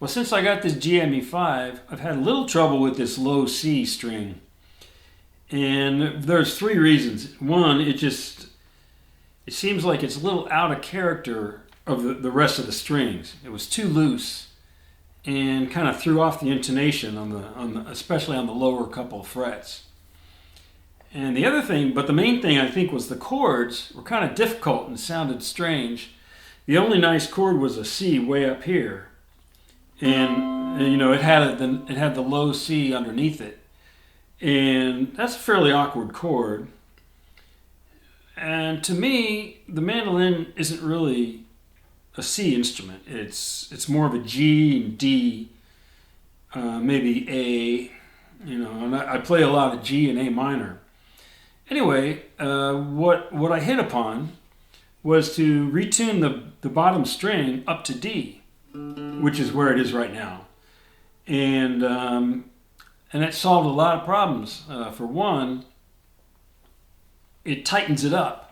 Well, since I got this GME5, I've had a little trouble with this low C string. And there's three reasons. One, it seems like it's a little out of character of the rest of the strings. It was too loose and kind of threw off the intonation especially on the lower couple of frets. And the other thing, but the main thing I think, was the chords were kind of difficult and sounded strange. The only nice chord was a C way up here. And you know, it had the low C underneath it. And that's a fairly awkward chord. And to me, the mandolin isn't really a C instrument. It's more of a G and D, maybe A, you know, and I play a lot of G and A minor. Anyway, what I hit upon was to retune the bottom string up to D, which is where it is right now. And it solved a lot of problems. For one, it tightens it up.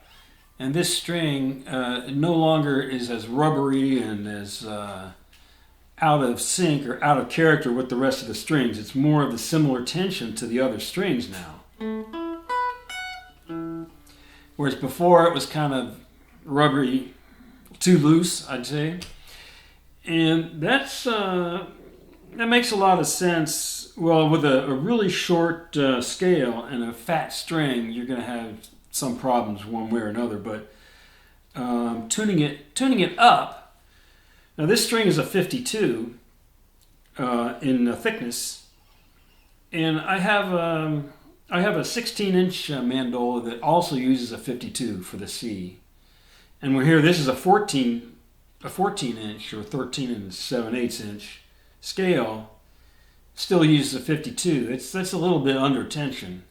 And this string no longer is as rubbery and as out of sync or out of character with the rest of the strings. It's more of the similar tension to the other strings now. Whereas before it was kind of rubbery, too loose, I'd say. And that makes a lot of sense. Well, with a really short scale and a fat string, you're going to have some problems one way or another. But tuning it up. Now this string is a 52 in thickness, and I have a 16-inch mandola that also uses a 52 for the C. And we're here. This is a 14-inch or 13 7/8 inch scale. Still uses a 52. That's a little bit under tension.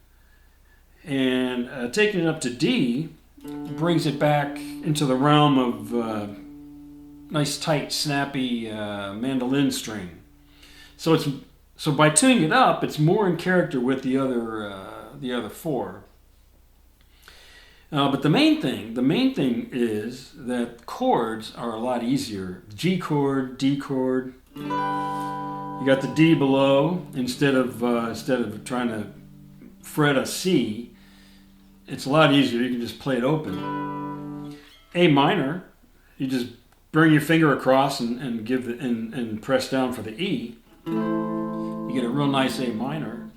And taking it up to D brings it back into the realm of nice, tight, snappy mandolin string. So by tuning it up, it's more in character with the other four. But the main thing is that chords are a lot easier. G chord, D chord. You got the D below instead of trying to fret a C. It's a lot easier. You can just play it open. A minor, you just bring your finger across and give and press down for the E. You get a real nice A minor.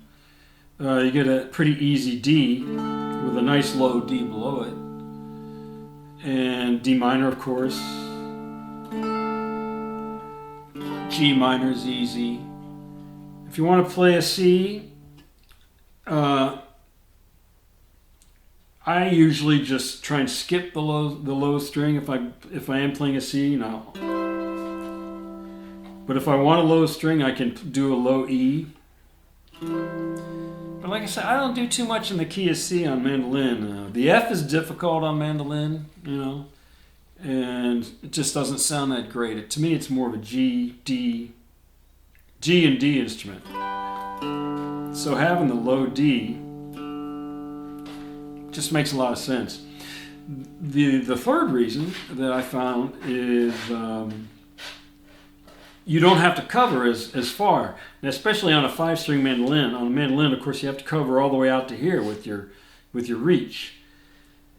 You get a pretty easy D with a nice low D below it. And D minor, of course. G minor is easy. If you want to play a C, I usually just try and skip the low string if I am playing a C, you know. But if I want a low string, I can do a low E. But like I said, I don't do too much in the key of C on mandolin. The F is difficult on mandolin, you know, and it just doesn't sound that great. To me, it's more of a G and D instrument. So having the low D just makes a lot of sense. The third reason that I found is you don't have to cover as far, and especially on a 5-string mandolin. On a mandolin, of course, you have to cover all the way out to here with your reach,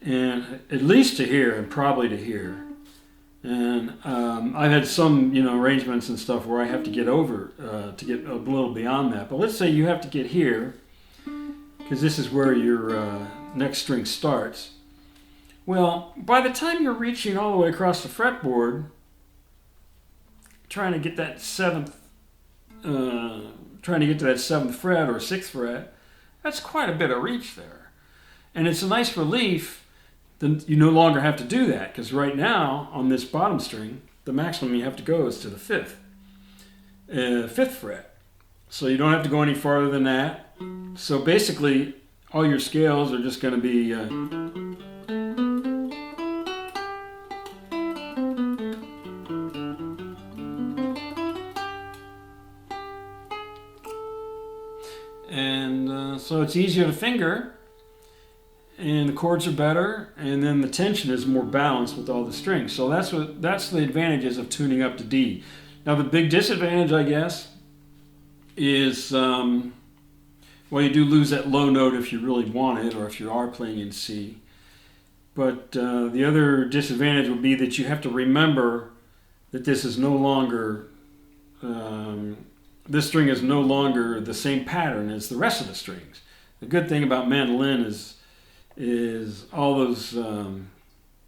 and at least to here and probably to here. And I've had some arrangements and stuff where I have to get over to get a little beyond that. But let's say you have to get here because this is where your next string starts. Well, by the time you're reaching all the way across the fretboard, trying to get to that 7th fret or 6th fret, that's quite a bit of reach there. And it's a nice relief that you no longer have to do that, because right now on this bottom string, the maximum you have to go is to the 5th fret. So you don't have to go any farther than that. So basically, all your scales are just going to be so it's easier to finger, and the chords are better, and then the tension is more balanced with all the strings. So that's the advantages of tuning up to D. Now the big disadvantage, I guess, is well, you do lose that low note if you really want it, or if you are playing in C. But the other disadvantage would be that you have to remember that this is no longer this string is no longer the same pattern as the rest of the strings. The good thing about mandolin is all those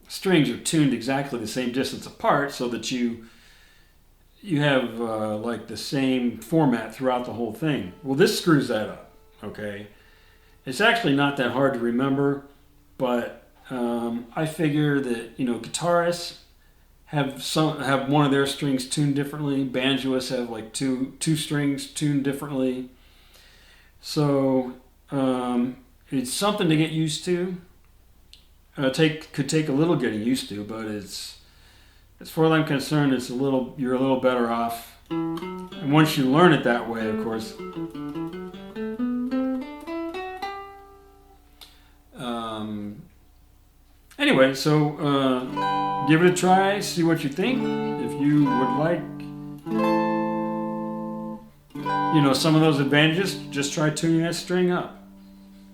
strings are tuned exactly the same distance apart, so that you have like the same format throughout the whole thing. Well, this screws that up. Okay, it's actually not that hard to remember, but I figure that guitarists have one of their strings tuned differently. Banjoists have like two strings tuned differently. So it's something to get used to. Could take a little getting used to, but it's as far as I'm concerned, you're a little better off. And once you learn it that way, of course. Anyway, so give it a try, see what you think. If you would like, some of those advantages, just try tuning that string up.